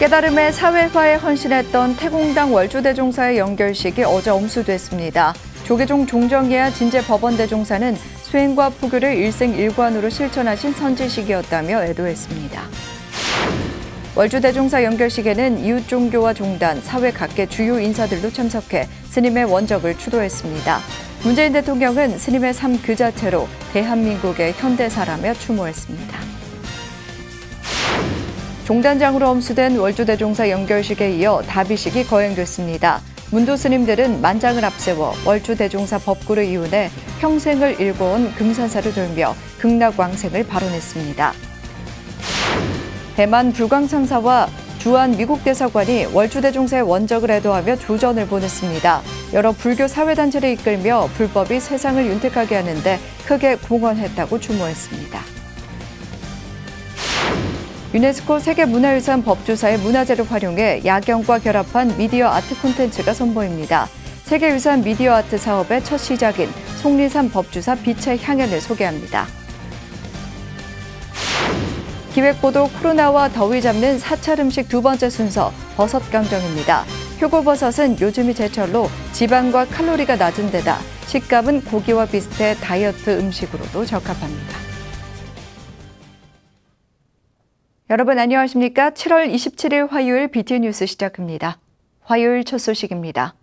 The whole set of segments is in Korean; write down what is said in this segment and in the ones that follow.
깨달음의 사회화에 헌신했던 태공당 월주대종사의 연결식이 어제 엄수됐습니다. 조계종 종정예하 진제법원대종사는 수행과 포교를 일생일관으로 실천하신 선지식이었다며 애도했습니다. 월주대종사 연결식에는 이웃종교와 종단, 사회 각계 주요 인사들도 참석해 스님의 원적을 추도했습니다. 문재인 대통령은 스님의 삶 그 자체로 대한민국의 현대사라며 추모했습니다. 종단장으로 엄수된 월주대종사 연결식에 이어 다비식이 거행됐습니다. 문도 스님들은 만장을 앞세워 월주대종사 법구를 이윤해 평생을 일궈온 금산사를 돌며 극락왕생을 발언했습니다. 대만 불광참사와 주한 미국 대사관이 월주대종사의 원적을 애도하며 조전을 보냈습니다. 여러 불교 사회단체를 이끌며 불법이 세상을 윤택하게 하는데 크게 공헌했다고 추모했습니다. 유네스코 세계문화유산 법조사의 문화재를 활용해 야경과 결합한 미디어 아트 콘텐츠가 선보입니다. 세계유산 미디어 아트 사업의 첫 시작인 속리산 법주사 빛의 향연을 소개합니다. 기획보도 코로나와 더위 잡는 사찰 음식 두 번째 순서 버섯 강정입니다. 표고버섯은 요즘이 제철로 지방과 칼로리가 낮은 데다 식감은 고기와 비슷해 다이어트 음식으로도 적합합니다. 여러분 안녕하십니까? 7월 27일 화요일 BTN 뉴스 시작합니다. 화요일 첫 소식입니다.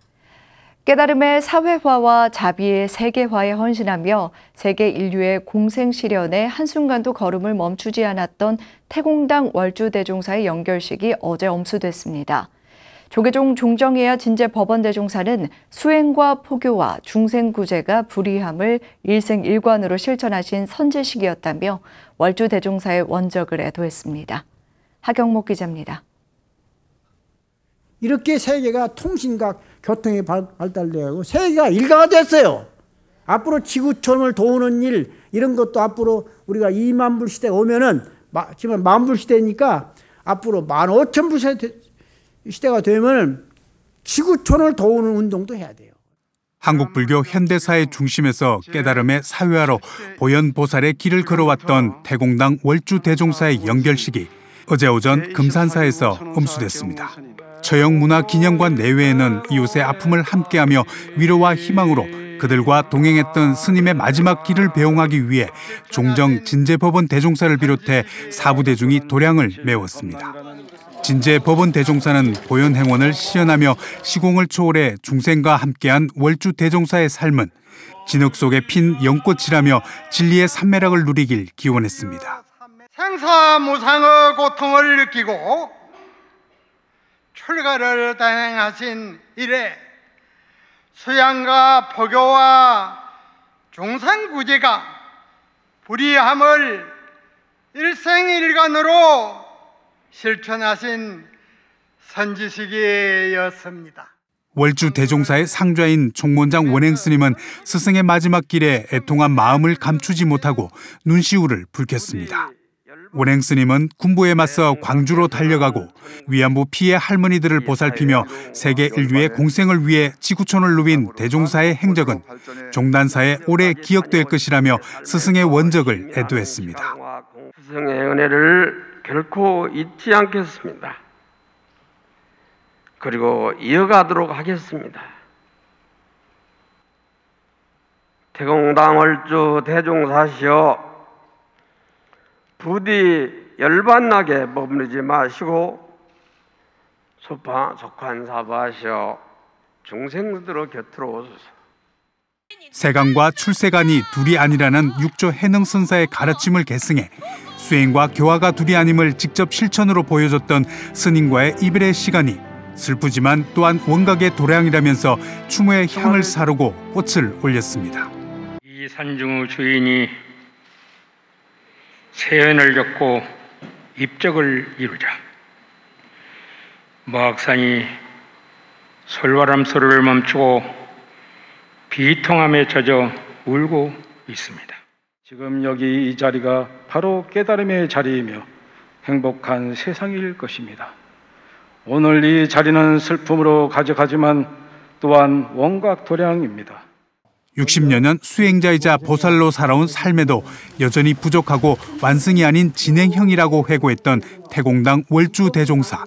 깨달음의 사회화와 자비의 세계화에 헌신하며 세계 인류의 공생 실현에 한순간도 걸음을 멈추지 않았던 태공당 월주대종사의 연결식이 어제 엄수됐습니다. 조계종 종정예하 진제법원대종사는 수행과 포교와 중생구제가 불이함을 일생일관으로 실천하신 선지식이었다며 월주대종사의 원적을 애도했습니다. 하경목 기자입니다. 이렇게 세계가 통신과 교통이 발달되고 세계가 일가가 됐어요. 앞으로 지구촌을 도우는 일 이런 것도 앞으로 우리가 2만 불 시대가 오면은 지금 1만 불 시대니까 앞으로 15,000불 시대가 되면 지구촌을 도우는 운동도 해야 돼요. 한국 불교 현대사의 중심에서 깨달음의 사회화로 보현보살의 길을 걸어왔던 태공당 월주대종사의 연결식이 어제 오전 금산사에서 엄수됐습니다. 처형문화기념관 내외에는 이웃의 아픔을 함께하며 위로와 희망으로 그들과 동행했던 스님의 마지막 길을 배웅하기 위해 종정 진제법원 대종사를 비롯해 사부대중이 도량을 메웠습니다. 진제법원 대종사는 보현행원을 시연하며 시공을 초월해 중생과 함께한 월주대종사의 삶은 진흙 속에 핀 연꽃이라며 진리의 산매락을 누리길 기원했습니다. 생사무상의 고통을 느끼고 출가를 단행하신 이래 수양과 포교와 중생구제가 불이함을 일생일관으로 실천하신 선지식이었습니다. 월주대종사의 상좌인 총무원장 원행스님은 스승의 마지막 길에 애통한 마음을 감추지 못하고 눈시울을 붉혔습니다. 원행스님은 군부에 맞서 광주로 달려가고 위안부 피해 할머니들을 보살피며 세계 인류의 공생을 위해 지구촌을 누빈 대종사의 행적은 종단사에 오래 기억될 것이라며 스승의 원적을 애도했습니다. 스승의 은혜를 결코 잊지 않겠습니다. 그리고 이어가도록 하겠습니다. 태공당 월주 대종사시여 부디 열반나게 머무르지 마시고 속환사바하시어 중생들의 곁으로 오소서. 세간과 출세간이 둘이 아니라는 육조 해능선사의 가르침을 계승해 수행과 교화가 둘이 아님을 직접 실천으로 보여줬던 스님과의 이별의 시간이 슬프지만 또한 원각의 도량이라면서 추모의 향을 사르고 꽃을 올렸습니다. 이 산중의 주인이 세연을 겪고 입적을 이루자 모악산이 솔바람 소리를 멈추고 비통함에 젖어 울고 있습니다. 지금 여기 이 자리가 바로 깨달음의 자리이며 행복한 세상일 것입니다. 오늘 이 자리는 슬픔으로 가져가지만 또한 원각 도량입니다. 60여 년 수행자이자 보살로 살아온 삶에도 여전히 부족하고 완승이 아닌 진행형이라고 회고했던 태공당 월주대종사.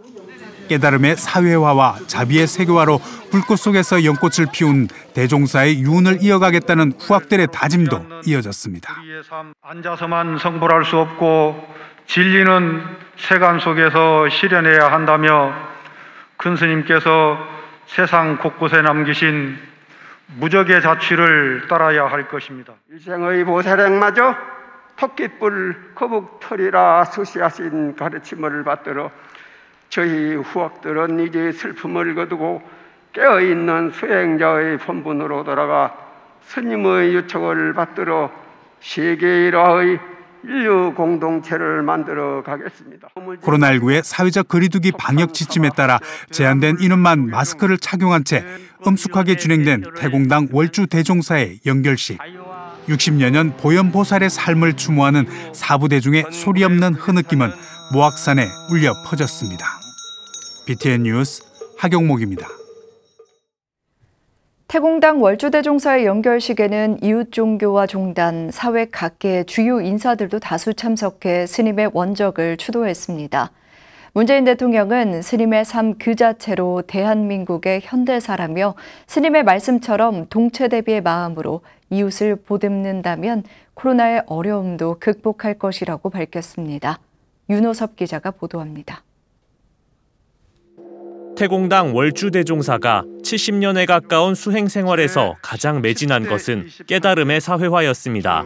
깨달음의 사회화와 자비의 세계화로 불꽃 속에서 연꽃을 피운 대종사의 유운을 이어가겠다는 후학들의 다짐도 이어졌습니다. 우리의 삶 앉아서만 성불할 수 없고 진리는 세간 속에서 실현해야 한다며 큰 스님께서 세상 곳곳에 남기신 무적의 자취를 따라야 할 것입니다. 일생의 모세랭마저 토끼뿔 거북털이라 수시하신 가르침을 받들어 저희 후학들은 이제 슬픔을 거두고 깨어있는 수행자의 본분으로 돌아가 스님의 유촉을 받들어 세계 일화의 인류 공동체를 만들어 가겠습니다. 코로나19의 사회적 거리두기 방역 지침에 따라 제한된 인원만 마스크를 착용한 채 엄숙하게 진행된 태공당 월주 대종사의 연결식. 60여 년 보현보살의 삶을 추모하는 사부대중의 소리 없는 흐느낌은 모악산에 울려 퍼졌습니다. BTN 뉴스 하경목입니다. 태공당 월주대종사의 연결식에는 이웃종교와 종단, 사회 각계의 주요 인사들도 다수 참석해 스님의 원적을 추도했습니다. 문재인 대통령은 스님의 삶 그 자체로 대한민국의 현대사라며 스님의 말씀처럼 동체대비의 마음으로 이웃을 보듬는다면 코로나의 어려움도 극복할 것이라고 밝혔습니다. 윤호섭 기자가 보도합니다. 태공당 월주대종사가 70년에 가까운 수행 생활에서 가장 매진한 것은 깨달음의 사회화였습니다.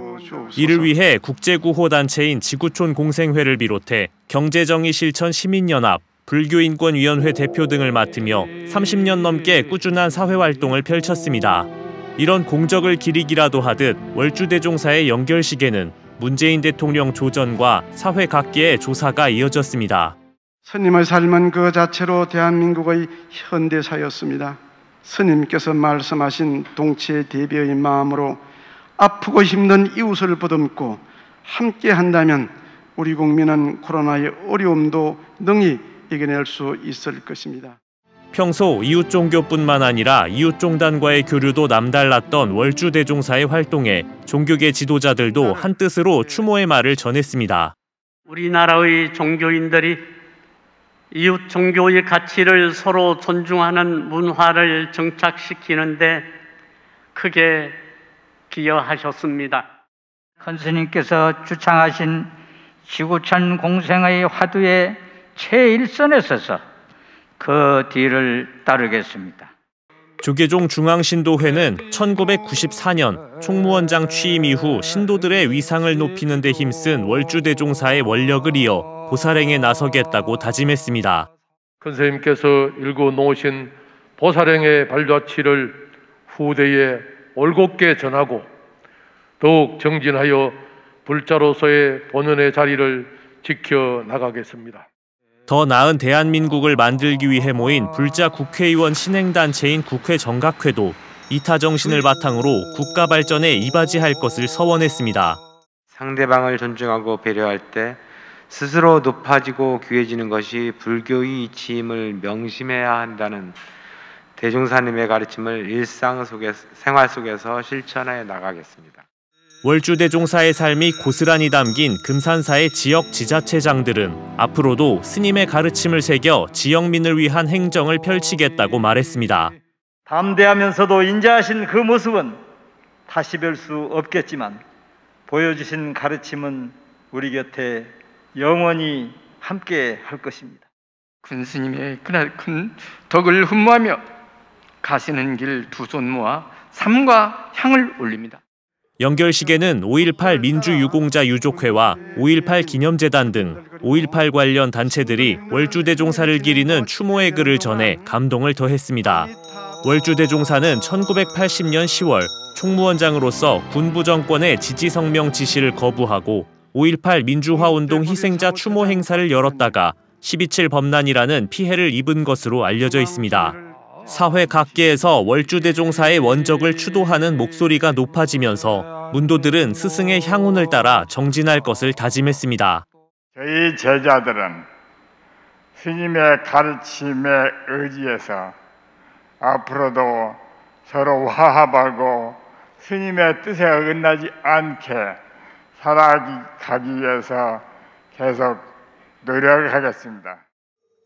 이를 위해 국제구호단체인 지구촌 공생회를 비롯해 경제정의실천 시민연합, 불교인권위원회 대표 등을 맡으며 30년 넘게 꾸준한 사회활동을 펼쳤습니다. 이런 공적을 기리기라도 하듯 월주대종사의 연결식에는 문재인 대통령 조전과 사회 각계의 조사가 이어졌습니다. 스님의 삶은 그 자체로 대한민국의 현대사였습니다. 스님께서 말씀하신 동체 대비의 마음으로 아프고 힘든 이웃을 보듬고 함께 한다면 우리 국민은 코로나의 어려움도 능히 이겨낼 수 있을 것입니다. 평소 이웃 종교뿐만 아니라 이웃 종단과의 교류도 남달랐던 월주 대종사의 활동에 종교계 지도자들도 한뜻으로 추모의 말을 전했습니다. 우리나라의 종교인들이 이웃 종교의 가치를 서로 존중하는 문화를 정착시키는데 크게 기여하셨습니다. 큰 스님께서 주창하신 지구촌 공생의 화두의 최일선에 서서 그 뒤를 따르겠습니다. 조계종 중앙신도회는 1994년 총무원장 취임 이후 신도들의 위상을 높이는 데 힘쓴 월주대종사의 원력을 이어 보살행에 나서겠다고 다짐했습니다. 큰 스님께서 일궈놓으신 보살행의 발자취를 후대에 올곧게 전하고 더욱 정진하여 불자로서의 본연의 자리를 지켜나가겠습니다. 더 나은 대한민국을 만들기 위해 모인 불자 국회의원 신행단체인 국회정각회도 이타 정신을 바탕으로 국가 발전에 이바지할 것을 서원했습니다. 상대방을 존중하고 배려할 때 스스로 높아지고 귀해지는 것이 불교의 이치임을 명심해야 한다는 대종사님의 가르침을 생활 속에서 실천해 나가겠습니다. 월주대종사의 삶이 고스란히 담긴 금산사의 지역 지자체장들은 앞으로도 스님의 가르침을 새겨 지역민을 위한 행정을 펼치겠다고 말했습니다. 담대하면서도 인자하신 그 모습은 다시 뵐 수 없겠지만 보여주신 가르침은 우리 곁에 영원히 함께 할 것입니다. 큰 스님의 그날 큰 덕을 흠모하며 가시는 길 두 손 모아 삼과 향을 올립니다. 연결식에는 5.18 민주유공자 유족회와 5.18 기념재단 등 5.18 관련 단체들이 월주대종사를 기리는 추모의 글을 전해 감동을 더했습니다. 월주대종사는 1980년 10월 총무원장으로서 군부 정권의 지지성명 지시를 거부하고 5.18 민주화운동 희생자 추모 행사를 열었다가 12.7 범란이라는 피해를 입은 것으로 알려져 있습니다. 사회 각계에서 월주대종사의 원적을 추도하는 목소리가 높아지면서 문도들은 스승의 향운을 따라 정진할 것을 다짐했습니다. 저희 제자들은 스님의 가르침에 의지해서 앞으로도 서로 화합하고 스님의 뜻에 어긋나지 않게 살아가기 위해서 계속 노력하겠습니다.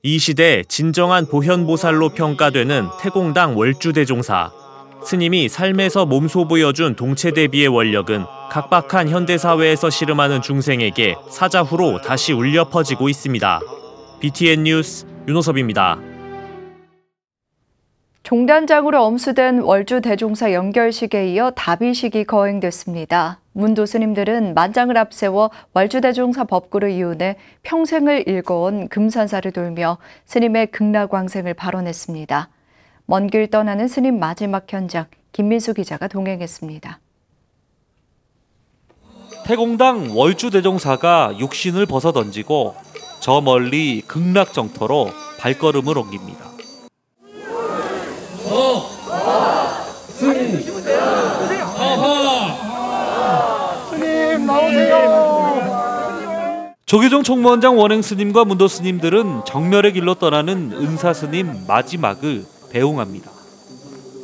이 시대 진정한 보현보살로 평가되는 태공당 월주대종사. 스님이 삶에서 몸소 보여준 동체대비의 원력은 각박한 현대사회에서 씨름하는 중생에게 사자후로 다시 울려 퍼지고 있습니다. BTN 뉴스 윤호섭입니다. 종단장으로 엄수된 월주대종사 연결식에 이어 답의식이 거행됐습니다. 문도 스님들은 만장을 앞세워 월주대종사 법구를 이윤해 평생을 일궈온 금산사를 돌며 스님의 극락왕생을 발언했습니다. 먼 길 떠나는 스님 마지막 현장, 김민수 기자가 동행했습니다. 태공당 월주대종사가 육신을 벗어던지고 저 멀리 극락정토로 발걸음을 옮깁니다. 스님 나오세요. 조계종 총무원장 원행 스님과 문도 스님들은 정멸의 길로 떠나는 은사 스님 마지막을 배웅합니다.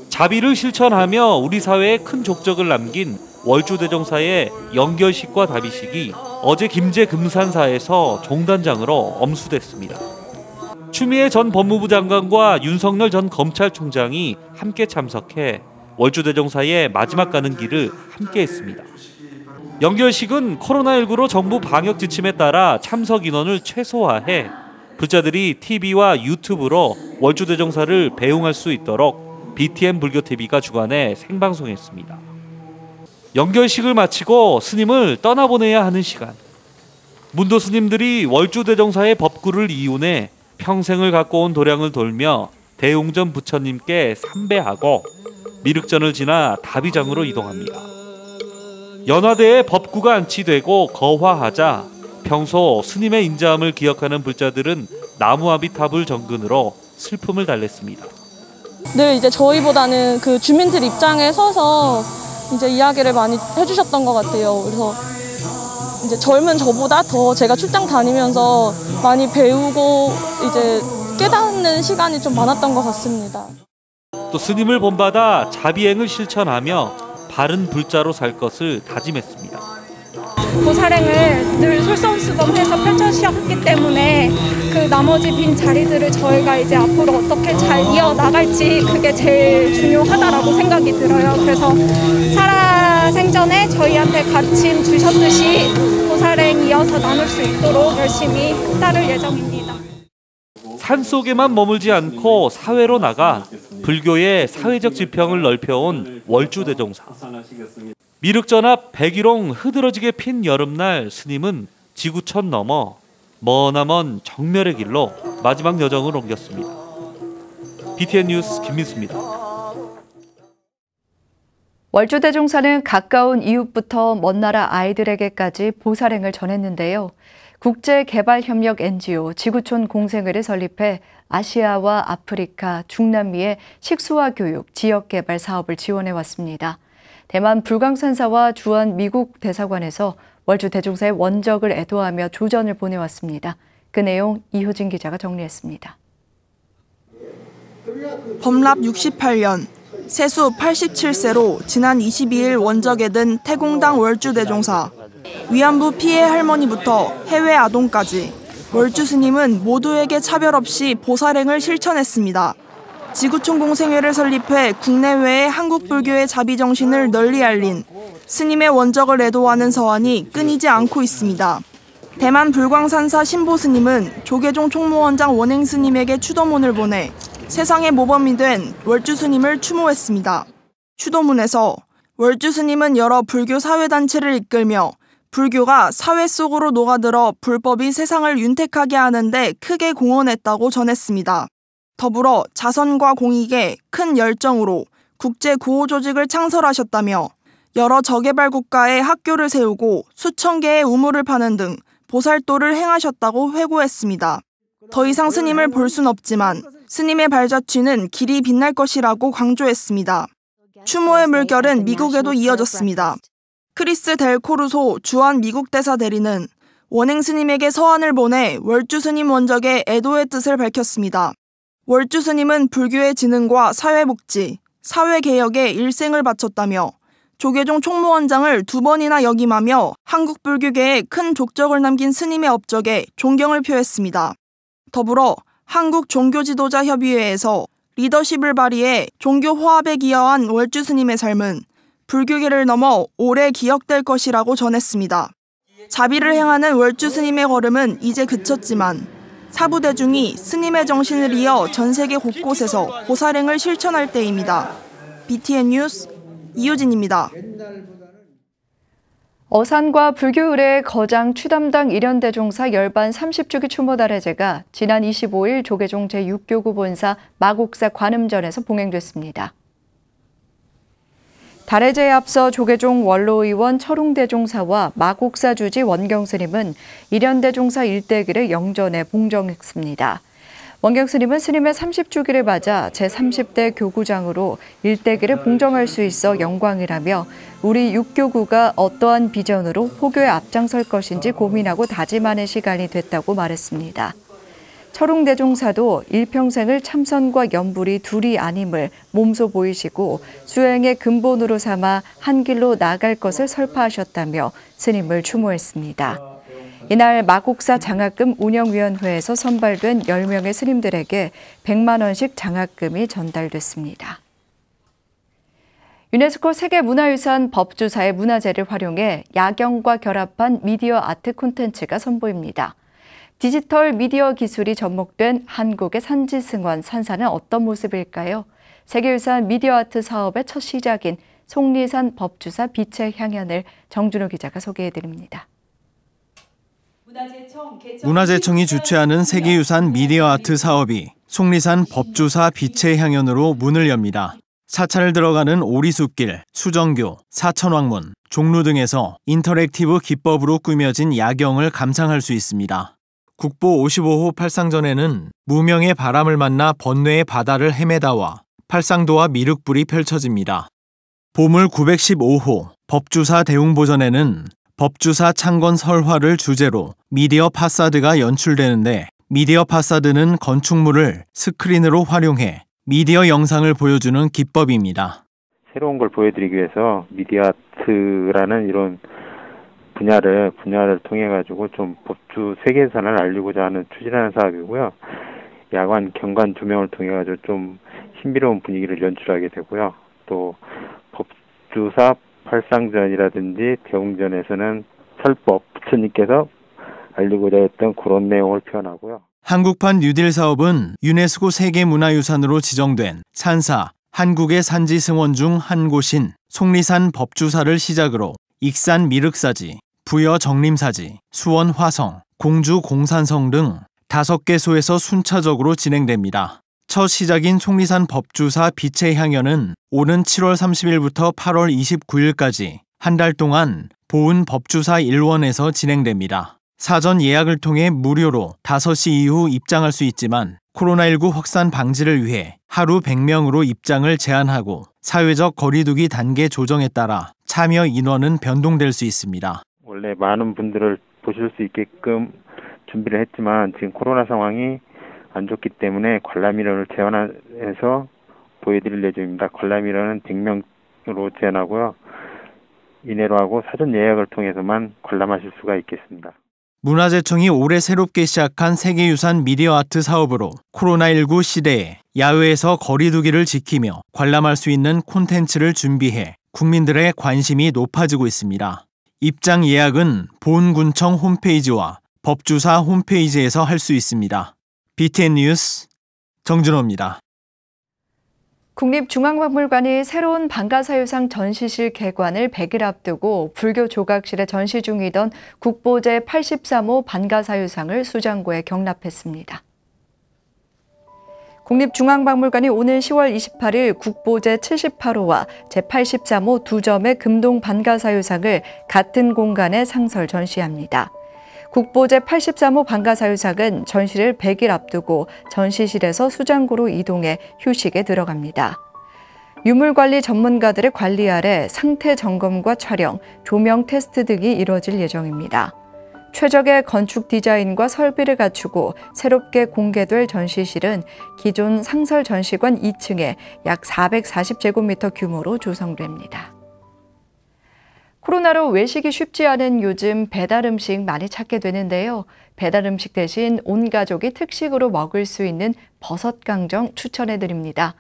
자비를 실천하며 우리 사회에 큰 족적을 남긴 월주대종사의 연결식과 답의식이 어제 김제 금산사에서 종단장으로 엄수됐습니다. 추미애 전 법무부 장관과 윤석열 전 검찰총장이 함께 참석해 월주대종사의 마지막 가는 길을 함께 했습니다. 연결식은 코로나19로 정부 방역 지침에 따라 참석 인원을 최소화해 불자들이 TV와 유튜브로 월주대종사를 배웅할 수 있도록 BTN 불교TV가 주관해 생방송했습니다. 연결식을 마치고 스님을 떠나보내야 하는 시간. 문도 스님들이 월주대종사의 법구를 이윤해 평생을 갖고 온 도량을 돌며 대웅전 부처님께 삼배하고 미륵전을 지나 다비장으로 이동합니다. 연화대에 법구가 안치되고 거화하자 평소 스님의 인자함을 기억하는 불자들은 나무아비탑을 정근으로 슬픔을 달랬습니다. 늘 이제 저희보다는 그 주민들 입장에 서서 이제 이야기를 많이 해주셨던 것 같아요. 그래서 이제 젊은 저보다 더 제가 출장 다니면서 많이 배우고 이제 깨닫는 시간이 좀 많았던 것 같습니다. 또 스님을 본받아 자비행을 실천하며 바른 불자로 살 것을 다짐했습니다. 보살행을 늘 솔선수범해서 펼쳐주셨기 때문에 그 나머지 빈 자리들을 저희가 이제 앞으로 어떻게 잘 이어나갈지 그게 제일 중요하다라고 생각이 들어요. 그래서 살아생전에 저희한테 가르침 주셨듯이 보살행 이어서 나눌 수 있도록 열심히 따를 예정입니다. 산속에만 머물지 않고 사회로 나가 불교의 사회적 지평을 넓혀온 월주대종사. 미륵전 앞 백일홍 흐드러지게 핀 여름날 스님은 지구촌 넘어 머나먼 정멸의 길로 마지막 여정을 옮겼습니다. BTN 뉴스 김민수입니다. 월주대종사는 가까운 이웃부터 먼 나라 아이들에게까지 보살행을 전했는데요. 국제개발협력 NGO 지구촌 공생회를 설립해 아시아와 아프리카, 중남미의 식수화 교육, 지역개발 사업을 지원해왔습니다. 대만 불광산사와 주한 미국 대사관에서 월주대종사의 원적을 애도하며 조전을 보내왔습니다. 그 내용 이효진 기자가 정리했습니다. 범랍 68년, 세수 87세로 지난 22일 원적에 든 태공당 월주대종사. 위안부 피해 할머니부터 해외 아동까지 월주 스님은 모두에게 차별 없이 보살행을 실천했습니다. 지구촌 공생회를 설립해 국내외에 한국 불교의 자비 정신을 널리 알린 스님의 원적을 애도하는 서한이 끊이지 않고 있습니다. 대만 불광산사 신보 스님은 조계종 총무원장 원행 스님에게 추도문을 보내 세상의 모범이 된 월주 스님을 추모했습니다. 추도문에서 월주 스님은 여러 불교 사회단체를 이끌며 불교가 사회 속으로 녹아들어 불법이 세상을 윤택하게 하는데 크게 공헌했다고 전했습니다. 더불어 자선과 공익에 큰 열정으로 국제구호조직을 창설하셨다며 여러 저개발 국가에 학교를 세우고 수천 개의 우물을 파는 등 보살도를 행하셨다고 회고했습니다. 더 이상 스님을 볼 순 없지만 스님의 발자취는 길이 빛날 것이라고 강조했습니다. 추모의 물결은 미국에도 이어졌습니다. 크리스 델 코르소 주한 미국 대사 대리는 원행 스님에게 서한을 보내 월주 스님 원적의 애도의 뜻을 밝혔습니다. 월주 스님은 불교의 진흥과 사회복지, 사회개혁에 일생을 바쳤다며 조계종 총무원장을 2번이나 역임하며 한국 불교계에 큰 족적을 남긴 스님의 업적에 존경을 표했습니다. 더불어 한국종교지도자협의회에서 리더십을 발휘해 종교 화합에 기여한 월주 스님의 삶은 불교계를 넘어 오래 기억될 것이라고 전했습니다. 자비를 행하는 월주 스님의 걸음은 이제 그쳤지만 사부대중이 스님의 정신을 이어 전 세계 곳곳에서 보살행을 실천할 때입니다. BTN 뉴스 이효진입니다. 어산과 불교 의례의 거장 추담당 일현대종사 열반 30주기 추모달해제가 지난 25일 조계종 제6교구 본사 마곡사 관음전에서 봉행됐습니다. 달해제에 앞서 조계종 원로의원 철웅대종사와 마곡사 주지 원경스님은 일현대종사 일대기를 영전에 봉정했습니다. 원경스님은 스님의 30주기를 맞아 제30대 교구장으로 일대기를 봉정할 수 있어 영광이라며 우리 육교구가 어떠한 비전으로 포교에 앞장설 것인지 고민하고 다짐하는 시간이 됐다고 말했습니다. 철웅대종사도 일평생을 참선과 염불이 둘이 아님을 몸소 보이시고 수행의 근본으로 삼아 한 길로 나아갈 것을 설파하셨다며 스님을 추모했습니다. 이날 마곡사 장학금 운영위원회에서 선발된 10명의 스님들에게 100만 원씩 장학금이 전달됐습니다. 유네스코 세계문화유산 법주사의 문화재를 활용해 야경과 결합한 미디어 아트 콘텐츠가 선보입니다. 디지털 미디어 기술이 접목된 한국의 산지승원 산사는 어떤 모습일까요? 세계유산 미디어 아트 사업의 첫 시작인 속리산 법주사 빛의 향연을 정준호 기자가 소개해드립니다. 문화재청이 주최하는 세계유산 미디어 아트 사업이 속리산 법주사 빛의 향연으로 문을 엽니다. 사찰을 들어가는 오리숲길, 수정교, 사천왕문, 종루 등에서 인터랙티브 기법으로 꾸며진 야경을 감상할 수 있습니다. 국보 55호 팔상전에는 무명의 바람을 만나 번뇌의 바다를 헤매다와 팔상도와 미륵불이 펼쳐집니다. 보물 915호 법주사 대웅보전에는 법주사 창건 설화를 주제로 미디어 파사드가 연출되는데 미디어 파사드는 건축물을 스크린으로 활용해 미디어 영상을 보여주는 기법입니다. 새로운 걸 보여드리기 위해서 미디어 아트라는 이런 분야를 통해 가지고 좀 법주 세계사를 알리고자 하는 추진하는 사업이고요. 야관 경관 조명을 통해 가지고 좀 신비로운 분위기를 연출하게 되고요. 또 법주사 팔상전이라든지 대웅전에서는 설법 부처님께서 알리고자 했던 그런 내용을 표현하고요. 한국판 뉴딜 사업은 유네스코 세계문화유산으로 지정된 산사, 한국의 산지승원 중 한 곳인 속리산 법주사를 시작으로 익산 미륵사지, 부여 정림사지, 수원 화성, 공주 공산성 등 5개소에서 순차적으로 진행됩니다. 첫 시작인 속리산 법주사 빛의 향연은 오는 7월 30일부터 8월 29일까지 한 달 동안 보은 법주사 1원에서 진행됩니다. 사전 예약을 통해 무료로 5시 이후 입장할 수 있지만 코로나19 확산 방지를 위해 하루 100명으로 입장을 제한하고 사회적 거리두기 단계 조정에 따라 참여 인원은 변동될 수 있습니다. 원래 많은 분들을 보실 수 있게끔 준비를 했지만 지금 코로나 상황이 안 좋기 때문에 관람 인원을 제한해서 보여드릴 예정입니다. 관람 인원은 100명으로 제한하고요. 이내로 하고 사전 예약을 통해서만 관람하실 수가 있겠습니다. 문화재청이 올해 새롭게 시작한 세계유산 미디어 아트 사업으로 코로나19 시대에 야외에서 거리두기를 지키며 관람할 수 있는 콘텐츠를 준비해 국민들의 관심이 높아지고 있습니다. 입장 예약은 보은군청 홈페이지와 법주사 홈페이지에서 할 수 있습니다. BTN 뉴스 정준호입니다. 국립중앙박물관이 새로운 방가사유상 전시실 개관을 100일 앞두고 불교 조각실에 전시 중이던 국보 제83호 방가사유상을 수장고에 경납했습니다. 국립중앙박물관이 오는 10월 28일 국보 제78호와 제83호 두 점의 금동 방가사유상을 같은 공간에 상설 전시합니다. 국보 제83호 방가사유상은 전시를 100일 앞두고 전시실에서 수장고로 이동해 휴식에 들어갑니다. 유물관리 전문가들의 관리 아래 상태 점검과 촬영, 조명 테스트 등이 이뤄질 예정입니다. 최적의 건축 디자인과 설비를 갖추고 새롭게 공개될 전시실은 기존 상설 전시관 2층에 약 440제곱미터 규모로 조성됩니다. 코로나로 외식이 쉽지 않은 요즘 배달 음식 많이 찾게 되는데요. 배달 음식 대신 온 가족이 특식으로 먹을 수 있는 버섯 강정 추천해 드립니다.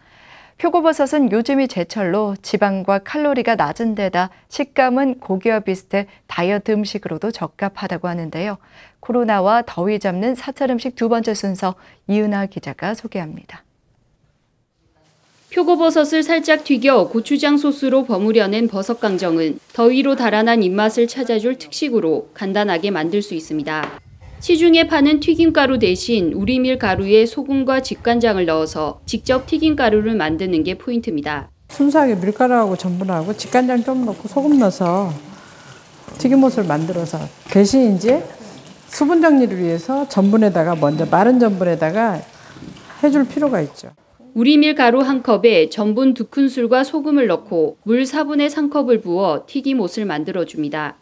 표고버섯은 요즘이 제철로 지방과 칼로리가 낮은 데다 식감은 고기와 비슷해 다이어트 음식으로도 적합하다고 하는데요. 코로나와 더위 잡는 사찰 음식 두 번째 순서 이은하 기자가 소개합니다. 표고버섯을 살짝 튀겨 고추장 소스로 버무려낸 버섯 강정은 더위로 달아난 입맛을 찾아줄 특식으로 간단하게 만들 수 있습니다. 시중에 파는 튀김가루 대신 우리밀 가루에 소금과 직간장을 넣어서 직접 튀김가루를 만드는 게 포인트입니다. 순수하게 밀가루하고 전분하고 직간장 좀 넣고 소금 넣어서 튀김옷을 만들어서 대신 이제 수분 정리를 위해서 전분에다가 먼저 마른 전분에다가 해줄 필요가 있죠. 우리밀 가루 1컵에 전분 2큰술과 소금을 넣고 물 4분의 3컵을 부어 튀김옷을 만들어줍니다.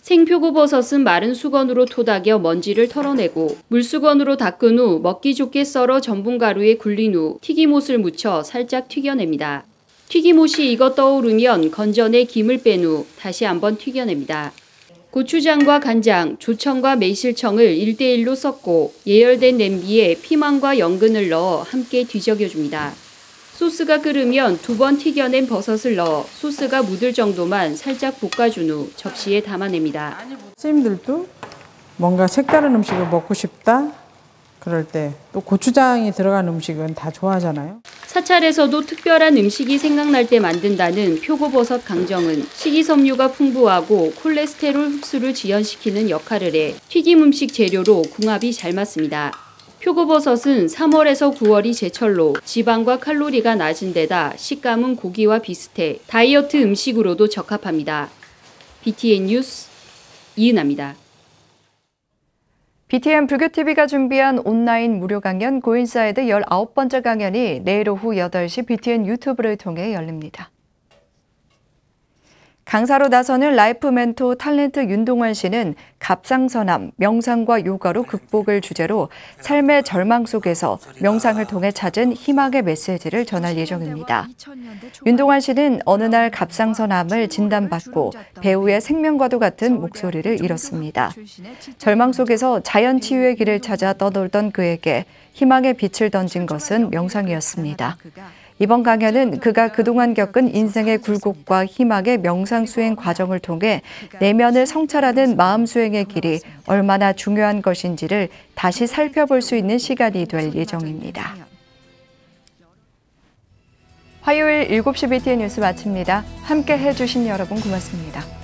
생표고버섯은 마른 수건으로 토닥여 먼지를 털어내고 물수건으로 닦은 후 먹기 좋게 썰어 전분가루에 굴린 후 튀김옷을 묻혀 살짝 튀겨냅니다. 튀김옷이 익어 떠오르면 건져내 김을 뺀 후 다시 한번 튀겨냅니다. 고추장과 간장, 조청과 매실청을 1대1로 섞고 예열된 냄비에 피망과 연근을 넣어 함께 뒤적여줍니다. 소스가 끓으면 2번 튀겨낸 버섯을 넣어 소스가 묻을 정도만 살짝 볶아준 후 접시에 담아냅니다. 선생님들도 뭔가 색다른 음식을 먹고 싶다 그럴 때 또 고추장이 들어간 음식은 다 좋아하잖아요. 사찰에서도 특별한 음식이 생각날 때 만든다는 표고버섯 강정은 식이섬유가 풍부하고 콜레스테롤 흡수를 지연시키는 역할을 해 튀김 음식 재료로 궁합이 잘 맞습니다. 표고버섯은 3월에서 9월이 제철로 지방과 칼로리가 낮은 데다 식감은 고기와 비슷해 다이어트 음식으로도 적합합니다. BTN 뉴스 이은하입니다. BTN 불교TV가 준비한 온라인 무료 강연 고인사이드 19번째 강연이 내일 오후 8시 BTN 유튜브를 통해 열립니다. 강사로 나서는 라이프 멘토 탤런트 윤동환 씨는 갑상선암, 명상과 요가로 극복을 주제로 삶의 절망 속에서 명상을 통해 찾은 희망의 메시지를 전할 예정입니다. 윤동환 씨는 어느 날 갑상선암을 진단받고 배우의 생명과도 같은 목소리를 잃었습니다. 절망 속에서 자연 치유의 길을 찾아 떠돌던 그에게 희망의 빛을 던진 것은 명상이었습니다. 이번 강연은 그가 그동안 겪은 인생의 굴곡과 희망의 명상 수행 과정을 통해 내면을 성찰하는 마음 수행의 길이 얼마나 중요한 것인지를 다시 살펴볼 수 있는 시간이 될 예정입니다. 화요일 7시 BTN 뉴스 마칩니다. 함께 해주신 여러분 고맙습니다.